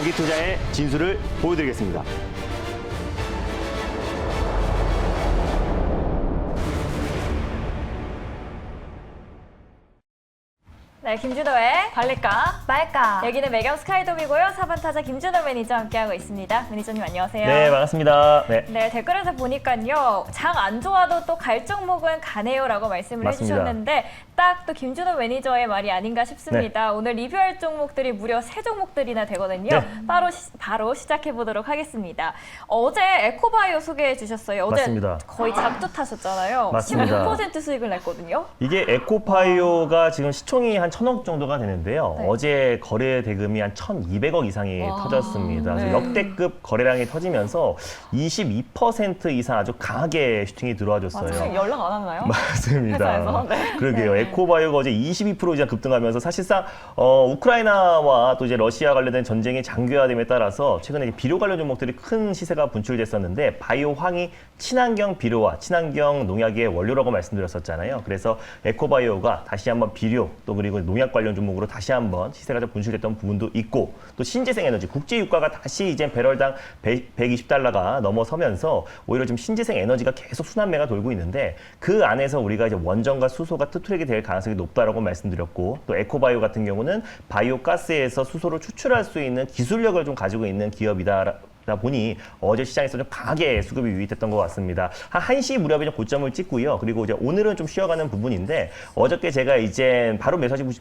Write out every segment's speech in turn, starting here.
장기 투자의 진수를 보여드리겠습니다. 네, 김준호의 발릴까 말까. 여기는 매경 스카이돔이고요. 4번 타자 김준호 매니저 함께하고 있습니다. 매니저님 안녕하세요. 네, 반갑습니다. 네. 네, 댓글에서 보니까요. 장 안 좋아도 또 갈 종목은 가네요라고 말씀을 맞습니다. 해주셨는데 딱 또 김준호 매니저의 말이 아닌가 싶습니다. 네. 오늘 리뷰할 종목들이 무려 3종목들이나 되거든요. 네. 바로 시작해 보도록 하겠습니다. 어제 에코바이오 소개해 주셨어요. 어제 맞습니다. 거의 작두 타셨잖아요. 맞습니다. 16% 수익을 냈거든요. 이게 에코바이오가 지금 시총이 한 1,000억 정도가 되는데요. 네. 어제 거래 대금이 한 1,200억 이상이 와, 터졌습니다. 그래서 네. 역대급 거래량이 터지면서 22% 이상 아주 강하게 슈팅이 들어와줬어요. 지금 연락 안 왔나요? 맞습니다. 회사에서? 네. 그러게요. 에코바이오가 어제 22% 이상 급등하면서 사실상 우크라이나와 또 이제 러시아 관련된 전쟁이 장기화됨에 따라서 최근에 비료 관련 종목들이 큰 시세가 분출됐었는데 바이오 황이 친환경 비료와 친환경 농약의 원료라고 말씀드렸었잖아요. 그래서 에코바이오가 다시 한번 비료 또 그리고 농약 관련 종목으로 다시 한번 시세가 좀 분출됐던 부분도 있고 또 신재생 에너지 국제 유가가 다시 이제 배럴당 120달러가 넘어서면서 오히려 지금 신재생 에너지가 계속 순환매가 돌고 있는데 그 안에서 우리가 이제 원전과 수소가 트트랙이 될 가능성이 높다라고 말씀드렸고 또 에코바이오 같은 경우는 바이오 가스에서 수소를 추출할 수 있는 기술력을 좀 가지고 있는 기업이다. 다 보니 어제 시장에서 좀 강하게 수급이 유입됐던 것 같습니다. 한 1시 무렵에 좀 고점을 찍고요. 그리고 이제 오늘은 좀 쉬어가는 부분인데 어저께 제가 이제 바로 매수하시고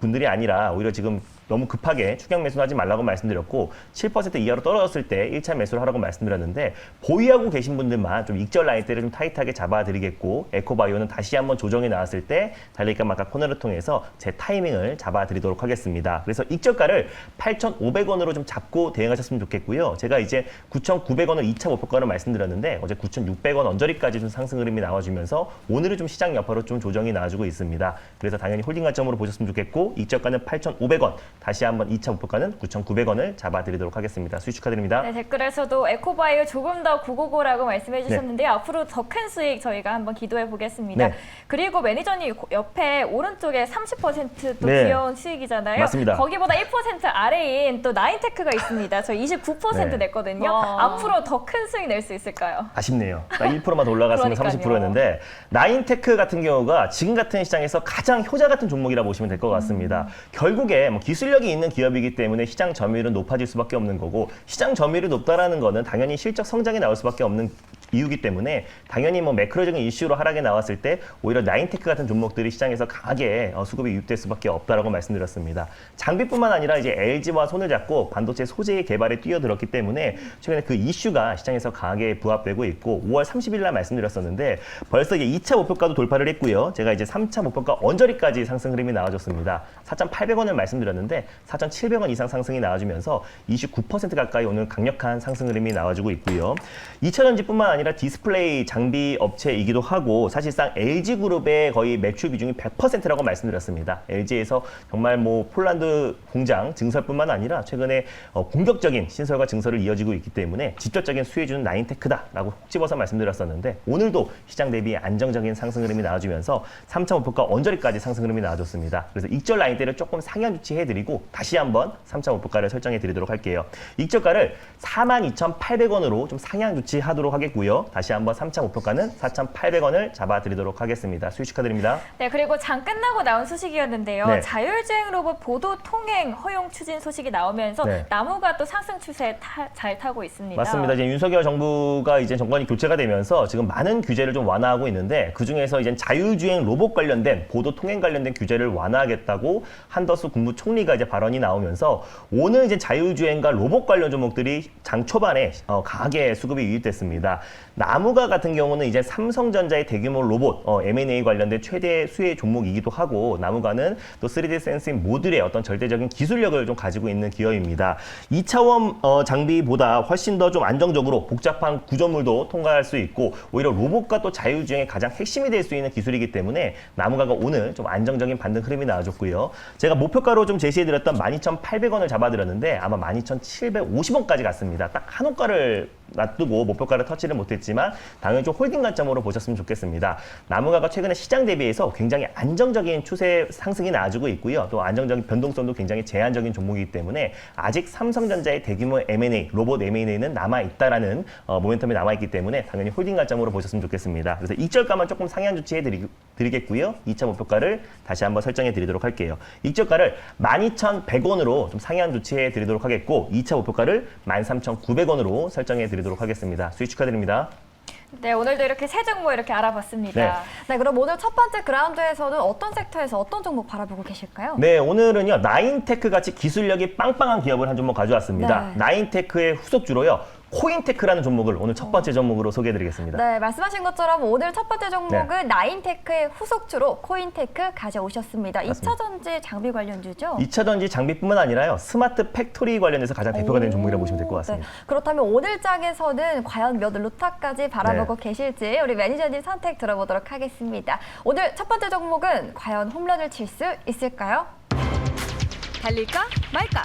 분들이 아니라 오히려 지금 너무 급하게 추격 매수는 하지 말라고 말씀드렸고 7% 이하로 떨어졌을 때 1차 매수를 하라고 말씀드렸는데 보유하고 계신 분들만 좀 익절 라인대를 좀 타이트하게 잡아드리겠고 에코바이오는 다시 한번 조정이 나왔을 때 달리가 마카 코너를 통해서 제 타이밍을 잡아드리도록 하겠습니다. 그래서 익절가를 8,500원으로 좀 잡고 대응하셨으면 좋겠고요. 제가 이제 9,900원을 2차 목표가로 말씀드렸는데 어제 9,600원 언저리까지 좀 상승 흐름이 나와주면서 오늘은 좀 시장 여파로 좀 조정이 나와주고 있습니다. 그래서 당연히 홀딩 가점으로 보셨으면 좋겠고 익절가는 8,500원 다시 한번 2차 목표가는 9,900원을 잡아드리도록 하겠습니다. 수익 축하드립니다. 네, 댓글에서도 에코바이오 조금 더 955라고 말씀해 주셨는데요. 네. 앞으로 더 큰 수익 저희가 한번 기도해 보겠습니다. 네. 그리고 매니저님 옆에 오른쪽에 30%또 네. 귀여운 수익이잖아요. 맞습니다. 거기보다 1% 아래인 또 나인테크가 있습니다. 저희 29% 네. 냈거든요. 와. 앞으로 더 큰 수익 낼 수 있을까요? 아쉽네요. 1%만 더 올라갔으면 그러니까요. 30%였는데 나인테크 같은 경우가 지금 같은 시장에서 가장 효자 같은 종목이라 보시면 될 것 같습니다. 결국에 뭐 기술력이 있는 기업이기 때문에 시장 점유율은 높아질 수밖에 없는 거고 시장 점유율이 높다라는 거는 당연히 실적 성장이 나올 수밖에 없는 이유기 때문에 당연히 뭐 매크로적인 이슈로 하락이 나왔을 때 오히려 나인테크 같은 종목들이 시장에서 강하게 수급이 유입될 수밖에 없다라고 말씀드렸습니다. 장비뿐만 아니라 이제 LG와 손을 잡고 반도체 소재의 개발에 뛰어들었기 때문에 최근에 그 이슈가 시장에서 강하게 부합되고 있고 5월 30일 날 말씀드렸었는데 벌써 이제 2차 목표가도 돌파를 했고요. 제가 이제 3차 목표가 언저리까지 상승 흐름이 나와줬습니다. 4,800원을 말씀드렸는데 4,700원 이상 상승이 나와주면서 29% 가까이 오늘 강력한 상승 흐름이 나와주고 있고요. 2차 전지뿐만 아니라 디스플레이 장비 업체이기도 하고 사실상 LG그룹의 거의 매출 비중이 100%라고 말씀드렸습니다. LG에서 정말 뭐 폴란드 공장 증설뿐만 아니라 최근에 공격적인 신설과 증설을 이어지고 있기 때문에 직접적인 수혜주는 나인테크다라고 콕 집어서 말씀드렸었는데 오늘도 시장 대비 안정적인 상승 흐름이 나와주면서 3차 목표가 언저리까지 상승 흐름이 나와줬습니다. 그래서 익절 라인대를 조금 상향 조치해드리고 다시 한번 3차 목표가를 설정해드리도록 할게요. 익절가를 42,800원으로 좀 상향 조치하도록 하겠고요. 다시 한번 3차 목표가는 4,800원을 잡아드리도록 하겠습니다. 수익 축하드립니다. 네, 그리고 장 끝나고 나온 소식이었는데요. 네. 자율주행 로봇 보도 통행 허용 추진 소식이 나오면서 네. 나무가 또 상승 추세에 잘 타고 있습니다. 맞습니다. 이제 윤석열 정부가 이제 정권이 교체가 되면서 지금 많은 규제를 좀 완화하고 있는데 그 중에서 이제 자율주행 로봇 관련된 보도 통행 관련된 규제를 완화하겠다고 한더스 국무총리가 이제 발언이 나오면서 오늘 이제 자율주행과 로봇 관련 종목들이 장 초반에 강하게 수급이 유입됐습니다. 나무가 같은 경우는 이제 삼성전자의 대규모 로봇 M&A 관련된 최대 수혜 종목이기도 하고 나무가는 또 3D 센싱 모듈의 어떤 절대적인 기술력을 좀 가지고 있는 기업입니다. 2차원 장비보다 훨씬 더 좀 안정적으로 복잡한 구조물도 통과할 수 있고 오히려 로봇과 또 자율주행의 가장 핵심이 될 수 있는 기술이기 때문에 나무가가 오늘 좀 안정적인 반등 흐름이 나와줬고요. 제가 목표가로 좀 제시해드렸던 12,800원을 잡아드렸는데 아마 12,750원까지 갔습니다. 딱 한 호가를 놔두고 목표가를 터치를 못했지만 당연히 좀 홀딩 관점으로 보셨으면 좋겠습니다. 나무가가 최근에 시장 대비해서 굉장히 안정적인 추세 상승이 나와주고 있고요. 또 안정적인 변동성도 굉장히 제한적인 종목이기 때문에 아직 삼성전자의 대규모 M&A, 로봇 M&A는 남아있다라는 모멘텀이 남아있기 때문에 당연히 홀딩 관점으로 보셨으면 좋겠습니다. 그래서 익절가만 조금 상향 조치해드리겠고요. 2차 목표가를 다시 한번 설정해드리도록 할게요. 익절가를 12,100원으로 좀 상향 조치해드리도록 하겠고 2차 목표가를 13,900원으로 설정해드리도록 하겠습니다. 수익 축하드립니다. 네, 오늘도 이렇게 세 종목 이렇게 알아봤습니다. 네, 그럼 오늘 첫 번째 그라운드에서는 어떤 섹터에서 어떤 종목 바라보고 계실까요? 네, 오늘은요 나인테크 같이 기술력이 빵빵한 기업을 한 종목 가져왔습니다. 네. 나인테크의 후속주로요. 코인테크라는 종목을 오늘 첫 번째 종목으로 소개해드리겠습니다. 네, 말씀하신 것처럼 오늘 첫 번째 종목은 네. 나인테크의 후속주로 코인테크 가져오셨습니다. 맞습니다. 2차전지 장비 관련주죠? 2차전지 장비뿐만 아니라요. 스마트 팩토리 관련해서 가장 대표가 되는 종목이라고 보시면 될 것 같습니다. 네. 그렇다면 오늘 장에서는 과연 몇 루타까지 바라보고 네. 계실지 우리 매니저님 선택 들어보도록 하겠습니다. 오늘 첫 번째 종목은 과연 홈런을 칠 수 있을까요? 달릴까 말까?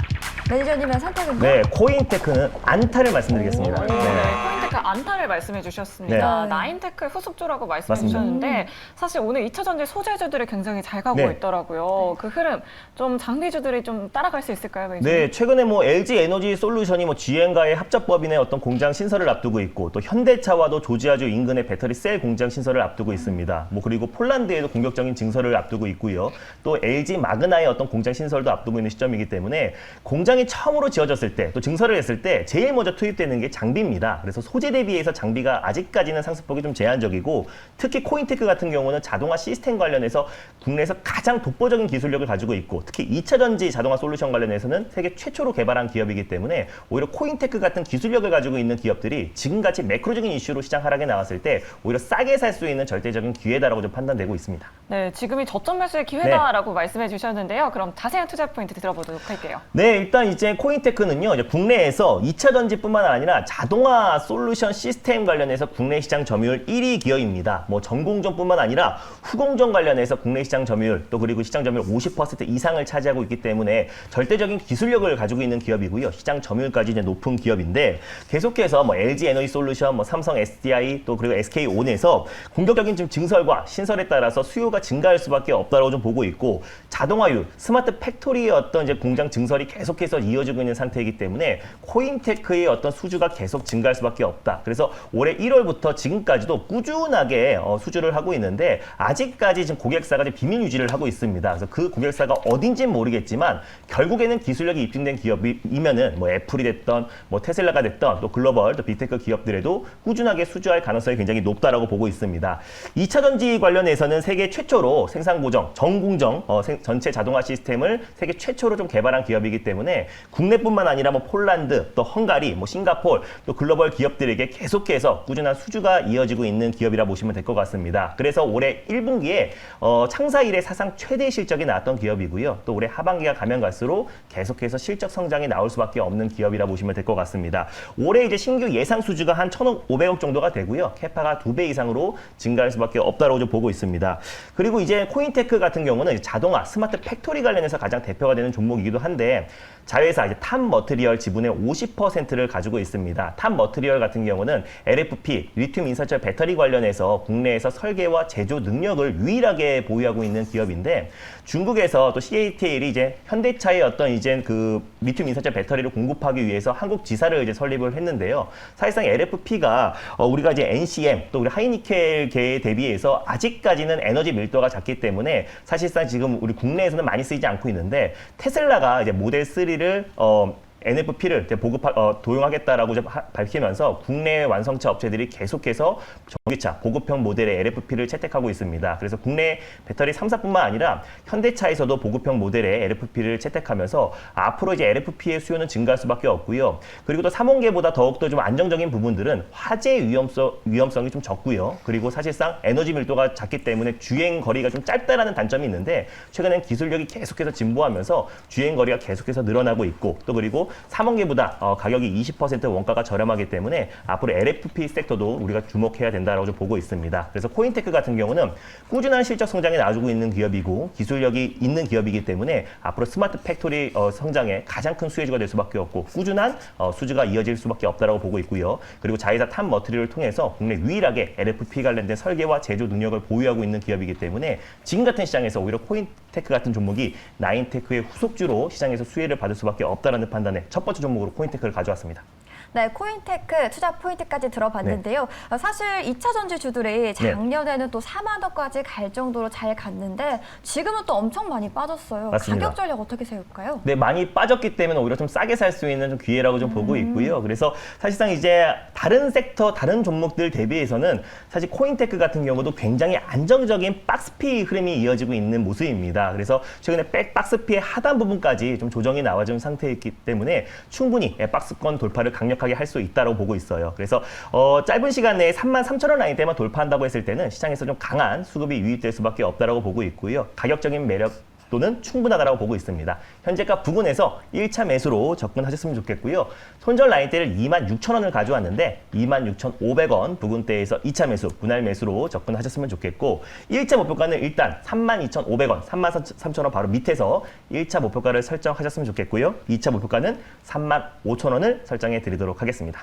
매니저님의 선택은요? 네, 코인테크는 안타를 말씀드리겠습니다. 오. 네. 코인테크 안타를 말씀해 주셨습니다. 네. 나인테크의 후속주라고 말씀해 맞습니다. 주셨는데 사실 오늘 2차전지 소재주들이 굉장히 잘 가고 네. 있더라고요. 그 흐름 좀 장비주들이 좀 따라갈 수 있을까요? 매니저님? 네, 최근에 뭐 LG 에너지 솔루션이 뭐 GM과의 합작법인의 어떤 공장 신설을 앞두고 있고 또 현대차와도 조지아주 인근의 배터리 셀 공장 신설을 앞두고 있습니다. 뭐 그리고 폴란드에도 공격적인 증설을 앞두고 있고요. 또 LG 마그나의 어떤 공장 신설도 앞두고 있는 시점이기 때문에 공장이 처음으로 지어졌을 때 또 증설을 했을 때 제일 먼저 투입되는 게 장비입니다. 그래서 소재 대비해서 장비가 아직까지는 상승폭이 좀 제한적이고 특히 코인테크 같은 경우는 자동화 시스템 관련해서 국내에서 가장 독보적인 기술력을 가지고 있고 특히 2차전지 자동화 솔루션 관련해서는 세계 최초로 개발한 기업이기 때문에 오히려 코인테크 같은 기술력을 가지고 있는 기업들이 지금같이 매크로적인 이슈로 시장 하락에 나왔을 때 오히려 싸게 살 수 있는 절대적인 기회다라고 좀 판단되고 있습니다. 네, 지금이 저점 매수의 기회다라고 말씀해 주셨는데요. 그럼 자세한 투자 포인트 들어보도록 할게요. 네, 일단 이제 코인테크는요, 이제 국내에서 2차 전지뿐만 아니라 자동화 솔루션 시스템 관련해서 국내 시장 점유율 1위 기업입니다. 뭐 전공정뿐만 아니라 후공정 관련해서 국내 시장 점유율 또 그리고 시장 점유율 50% 이상을 차지하고 있기 때문에 절대적인 기술력을 가지고 있는 기업이고요. 시장 점유율까지 이제 높은 기업인데 계속해서 뭐 LG 에너지 솔루션, 뭐 삼성 SDI 또 그리고 SK온에서 공격적인 지금 증설과 신설에 따라서 수요가 증가할 수밖에 없다고 좀 보고 있고 자동화율, 스마트 팩토리의 어떤 이제 공장 증설이 계속해서 이어지고 있는 상태이기 때문에 코인테크의 어떤 수주가 계속 증가할 수밖에 없다. 그래서 올해 1월부터 지금까지도 꾸준하게 수주를 하고 있는데 아직까지 지금 고객사가 지금 비밀 유지를 하고 있습니다. 그래서 그 고객사가 어딘지는 모르겠지만 결국에는 기술력이 입증된 기업이면은 뭐 애플이 됐던 뭐 테슬라가 됐던 또 글로벌 또 빅테크 기업들에도 꾸준하게 수주할 가능성이 굉장히 높다라고 보고 있습니다. 2차 전지 관련해서는 세계 최초로 생산 고정, 전공정 전체 자동화 시스템을 세계 최초로 좀 개발한 기업이기 때문에 국내뿐만 아니라 뭐 폴란드, 또 헝가리, 뭐 싱가포르, 또 글로벌 기업들에게 계속해서 꾸준한 수주가 이어지고 있는 기업이라 보시면 될 것 같습니다. 그래서 올해 1분기에 창사 이래 사상 최대 실적이 나왔던 기업이고요. 또 올해 하반기가 가면 갈수록 계속해서 실적 성장이 나올 수밖에 없는 기업이라 보시면 될 것 같습니다. 올해 이제 신규 예상 수주가 한 1,500억 정도가 되고요. 캐파가 2배 이상으로 증가할 수밖에 없다고 좀 보고 있습니다. 그리고 이제 코인테크 같은 경우는 자동화, 스마트 팩토리 관련해서 가장 대표가 되는 종목이기도 한데 자회사 이제 탑 머티리얼 지분의 50%를 가지고 있습니다. 탑 머티리얼 같은 경우는 LFP, 리튬 인산철 배터리 관련해서 국내에서 설계와 제조 능력을 유일하게 보유하고 있는 기업인데 중국에서 또 CATL이 이제 현대차의 어떤 이제 그 리튬 인산철 배터리를 공급하기 위해서 한국 지사를 이제 설립을 했는데요. 사실상 LFP가 우리가 이제 NCM 또 우리 하이니켈계에 대비해서 아직까지는 에너지 밀도가 작기 때문에 사실상 지금 우리 국내에서는 많이 쓰이지 않고 있는데 테슬라가 이제 모델 3를 NFP를 도용하겠다라고 밝히면서 국내 완성차 업체들이 계속해서 전기차, 보급형 모델의 LFP를 채택하고 있습니다. 그래서 국내 배터리 3사뿐만 아니라 현대차에서도 보급형 모델의 LFP를 채택하면서 앞으로 이제 LFP의 수요는 증가할 수밖에 없고요. 그리고 또 3원계보다 더욱더 좀 안정적인 부분들은 화재 위험성이 좀 적고요. 그리고 사실상 에너지 밀도가 작기 때문에 주행 거리가 좀 짧다라는 단점이 있는데 최근엔 기술력이 계속해서 진보하면서 주행 거리가 계속해서 늘어나고 있고 또 그리고 3원계보다 가격이 20% 원가가 저렴하기 때문에 앞으로 LFP 섹터도 우리가 주목해야 된다. 있다라고 좀 보고 있습니다. 그래서 코인테크 같은 경우는 꾸준한 실적 성장에 나아주고 있는 기업이고 기술력이 있는 기업이기 때문에 앞으로 스마트 팩토리 성장에 가장 큰 수혜주가 될 수밖에 없고 꾸준한 수주가 이어질 수밖에 없다라고 보고 있고요. 그리고 자회사 탑 머티리얼을 통해서 국내 유일하게 LFP 관련된 설계와 제조 능력을 보유하고 있는 기업이기 때문에 지금 같은 시장에서 오히려 코인테크 같은 종목이 나인테크의 후속주로 시장에서 수혜를 받을 수밖에 없다라는 판단에 첫 번째 종목으로 코인테크를 가져왔습니다. 네, 코인테크 투자 포인트까지 들어봤는데요. 사실 2차 전지주들이 작년에는 또 4만 원까지 갈 정도로 잘 갔는데 지금은 또 엄청 많이 빠졌어요. 맞습니다. 가격 전략 어떻게 세울까요? 네, 많이 빠졌기 때문에 오히려 좀 싸게 살 수 있는 좀 기회라고 좀 보고 있고요. 그래서 사실상 이제 다른 섹터, 다른 종목들 대비해서는 사실 코인테크 같은 경우도 굉장히 안정적인 박스피 흐름이 이어지고 있는 모습입니다. 그래서 최근에 박스피의 하단 부분까지 좀 조정이 나와준 상태이기 때문에 충분히 박스권 돌파를 강력하게 할 수 있다고 보고 있어요. 그래서 짧은 시간 내에 33,000원 라인대만 돌파한다고 했을 때는 시장에서 좀 강한 수급이 유입될 수밖에 없다고 보고 있고요. 가격적인 매력 또는 충분하다고 보고 있습니다. 현재가 부근에서 1차 매수로 접근하셨으면 좋겠고요. 손절 라인대를 26,000원을 가져왔는데 26,500원 부근대에서 2차 매수, 분할 매수로 접근하셨으면 좋겠고 1차 목표가는 일단 32,500원, 33,000원 바로 밑에서 1차 목표가를 설정하셨으면 좋겠고요. 2차 목표가는 35,000원을 설정해 드리도록 하겠습니다.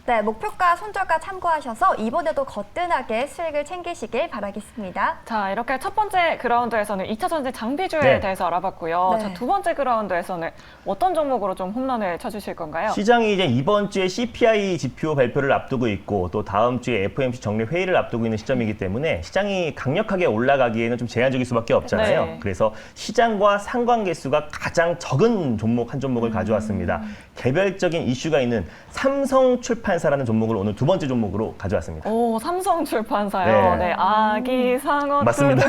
네, 목표가, 손절가 참고하셔서 이번에도 거뜬하게 수익을 챙기시길 바라겠습니다. 자, 이렇게 첫 번째 그라운드에서는 2차 전지 장비주에 네. 대해서 알아봤고요. 네. 자, 두 번째 그라운드에서는 어떤 종목으로 좀 홈런을 쳐주실 건가요? 시장이 이제 이번 주에 CPI 지표 발표를 앞두고 있고 또 다음 주에 FOMC 정례 회의를 앞두고 있는 시점이기 때문에 시장이 강력하게 올라가기에는 좀 제한적일 수밖에 없잖아요. 네. 그래서 시장과 상관계수가 가장 적은 종목 한 종목을 가져왔습니다. 개별적인 이슈가 있는 삼성출판사라는 종목을 오늘 두 번째 종목으로 가져왔습니다. 오, 삼성출판사요. 네. 네, 아기 상어 맞습니다.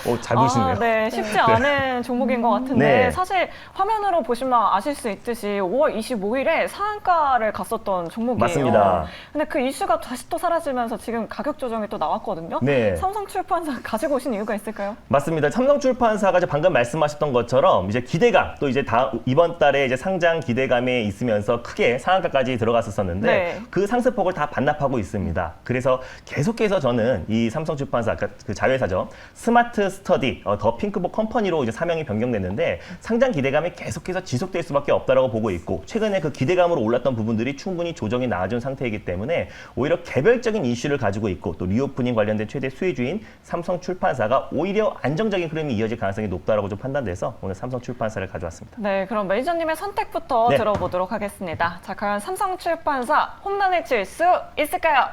오, 잘 보시네요. 네, 쉽지 않은 종목인 것 같은데 네. 사실 화면으로 보시면 아실 수 있듯이 5월 25일에 상한가를 갔었던 종목이에요. 맞습니다. 근데 그 이슈가 다시 또 사라지면서 지금 가격 조정이 또 나왔거든요. 네. 삼성출판사 가지고 오신 이유가 있을까요? 맞습니다. 삼성출판사가 이제 방금 말씀하셨던 것처럼 이제 기대감 또 이제 이번 달에 이제 상장 기대감에 있으면서 크게 상한가까지 들어갔었는데 네. 그 상승폭을 다 반납하고 있습니다. 그래서 계속해서 저는 이 삼성출판사 그 자회사죠. 스마트 스터디 더 핑크북 컴퍼니로 이제 사명이 변경됐는데 상장 기대감이 계속해서 지속될 수밖에 없다라고 보고 있고 최근에 그 기대감으로 올랐던 부분들이 충분히 조정이 나아진 상태이기 때문에 오히려 개별적인 이슈를 가지고 있고 또 리오프닝 관련된 최대 수혜주인 삼성출판사가 오히려 안정적인 흐름이 이어질 가능성이 높다라고 좀 판단돼서 오늘 삼성출판사를 가져왔습니다. 네, 그럼 매니저님의 선택부터 네. 들어보도록 하겠습니다. 자, 과연 삼성출판사 홈런을 칠 수 있을까요?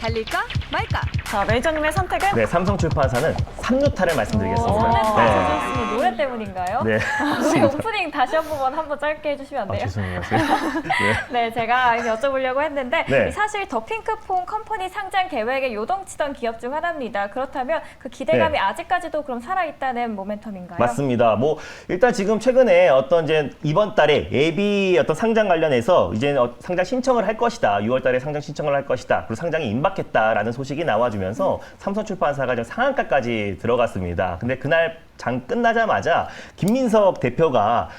달릴까 말까? 자, 매니저님의 선택은? 네, 삼성출판사는 3루타를 말씀드리겠습니다. 선택 노래 때문인가요? 네. 우리 오프닝 다시 한번 짧게 해주시면 안 돼요? 죄송해요. 네, 제가 여쭤보려고 했는데 네. 사실 더 핑크퐁 컴퍼니 상장 계획에 요동치던 기업 중 하나입니다. 그렇다면 그 기대감이 네. 아직까지도 그럼 살아있다는 모멘텀인가요? 맞습니다. 뭐 일단 지금 최근에 어떤 이제 이번 달에 예비 어떤 상장 관련해서 이제 상장 신청을 할 것이다. 6월 달에 상장 신청을 할 것이다. 그리고 상장이 임박했다라는 소식이 나와주면서 삼성출판사가 좀 상한가까지 들어갔습니다. 근데 그날 장 끝나자마자 김민석 대표가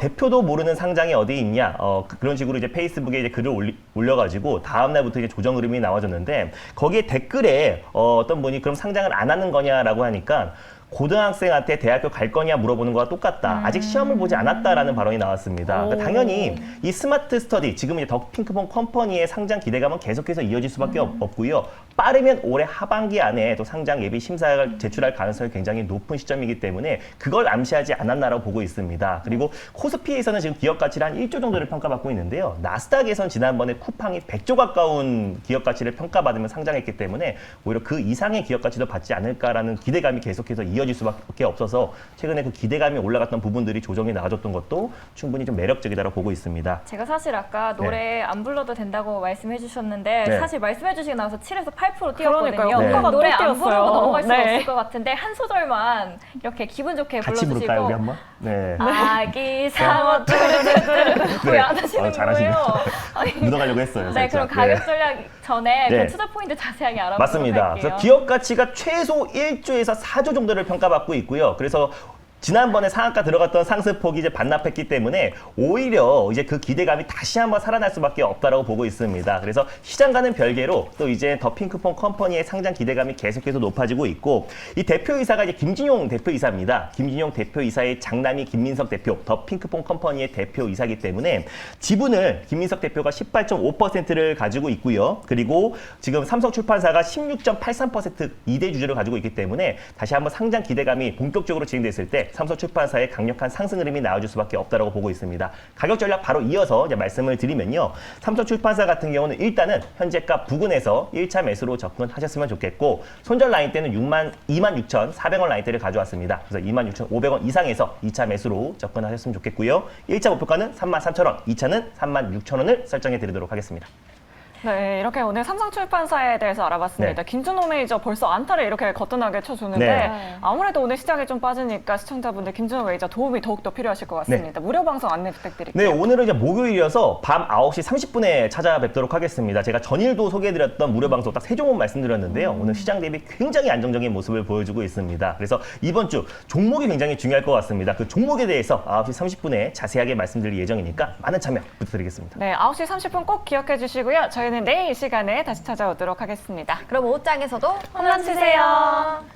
대표도 모르는 상장이 어디 있냐 그런 식으로 이제 페이스북에 이제 글을 올려가지고 다음 날부터 이제 조정 흐름이 나와줬는데 거기에 댓글에 어떤 분이 그럼 상장을 안 하는 거냐라고 하니까 고등학생한테 대학교 갈 거냐 물어보는 거와 똑같다. 아직 시험을 보지 않았다라는 발언이 나왔습니다. 그러니까 당연히 이 스마트 스터디, 지금 이제 더 핑크퐁 컴퍼니의 상장 기대감은 계속해서 이어질 수밖에 없고요. 빠르면 올해 하반기 안에 또 상장 예비 심사를 제출할 가능성이 굉장히 높은 시점이기 때문에 그걸 암시하지 않았나라고 보고 있습니다. 그리고 코스피에서는 지금 기업 가치를 한 1조 정도를 평가받고 있는데요. 나스닥에선 지난번에 쿠팡이 100조 가까운 기업 가치를 평가받으면 상장했기 때문에 오히려 그 이상의 기업 가치도 받지 않을까라는 기대감이 계속해서 이어질 수밖에 없어서 최근에 그 기대감이 올라갔던 부분들이 조정이 나아졌던 것도 충분히 좀 매력적이다라고 보고 있습니다. 제가 사실 아까 노래 안 불러도 된다고 말씀해 주셨는데 네. 사실 말씀해 주시고 나서 7에서 8% 뛰었거든요. 그러니까요. 네. 효과가 노래 또 안 뛰었어요. 부르고 넘어갈 수가 네. 없을 것 같은데 한 소절만 이렇게 기분 좋게 같이 불러주시고 부를까요, 우리 한번? 네. 아기 상어 뚜루뚜루뚜루 왜 안 하시는 잘하시네요. 거예요? 아니, 묻어가려고 했어요. 네, 살짝. 그럼 가격 전략 전에 네. 그 투자 포인트 자세하게 알아보도록 맞습니다. 할게요. 그래서 기업 가치가 최소 1조에서 4조 정도를 평가받고 있고요. 그래서 지난번에 상한가 들어갔던 상승폭이 이제 반납했기 때문에 오히려 이제 그 기대감이 다시 한번 살아날 수밖에 없다라고 보고 있습니다. 그래서 시장과는 별개로 또 이제 더 핑크퐁 컴퍼니의 상장 기대감이 계속해서 높아지고 있고 이 대표이사가 이제 김진용 대표이사입니다. 김진용 대표이사의 장남이 김민석 대표, 더 핑크퐁 컴퍼니의 대표이사이기 때문에 지분을 김민석 대표가 18.5%를 가지고 있고요. 그리고 지금 삼성출판사가 16.83% 2대 주주를 가지고 있기 때문에 다시 한번 상장 기대감이 본격적으로 진행됐을 때 삼성출판사의 강력한 상승 흐름이 나와줄 수밖에 없다고 보고 있습니다. 가격 전략 바로 이어서 이제 말씀을 드리면요. 삼성출판사 같은 경우는 일단은 현재가 부근에서 1차 매수로 접근하셨으면 좋겠고 손절 라인 때는 26,400원 라인대를 가져왔습니다. 그래서 26,500원 이상에서 2차 매수로 접근하셨으면 좋겠고요. 1차 목표가는 33,000원, 2차는 36,000원을 설정해 드리도록 하겠습니다. 네, 이렇게 오늘 삼성출판사에 대해서 알아봤습니다. 네. 김준호 매니저 벌써 안타를 이렇게 거뜬하게 쳐주는데 네. 아무래도 오늘 시장에 좀 빠지니까 시청자분들 김준호 매니저 도움이 더욱더 필요하실 것 같습니다. 무료 방송 안내 부탁드릴게요. 네, 오늘은 이제 목요일이어서 밤 9시 30분에 찾아뵙도록 하겠습니다. 제가 전일도 소개해드렸던 무료 방송 딱 3종목 말씀드렸는데요. 오늘 시장 대비 굉장히 안정적인 모습을 보여주고 있습니다. 그래서 이번 주 종목이 굉장히 중요할 것 같습니다. 그 종목에 대해서 9시 30분에 자세하게 말씀드릴 예정이니까 많은 참여 부탁드리겠습니다. 네, 9시 30분 꼭 기억해 주시고요. 저희는 내일 이 시간에 다시 찾아오도록 하겠습니다. 그럼 오후장에서도 홈런 치세요.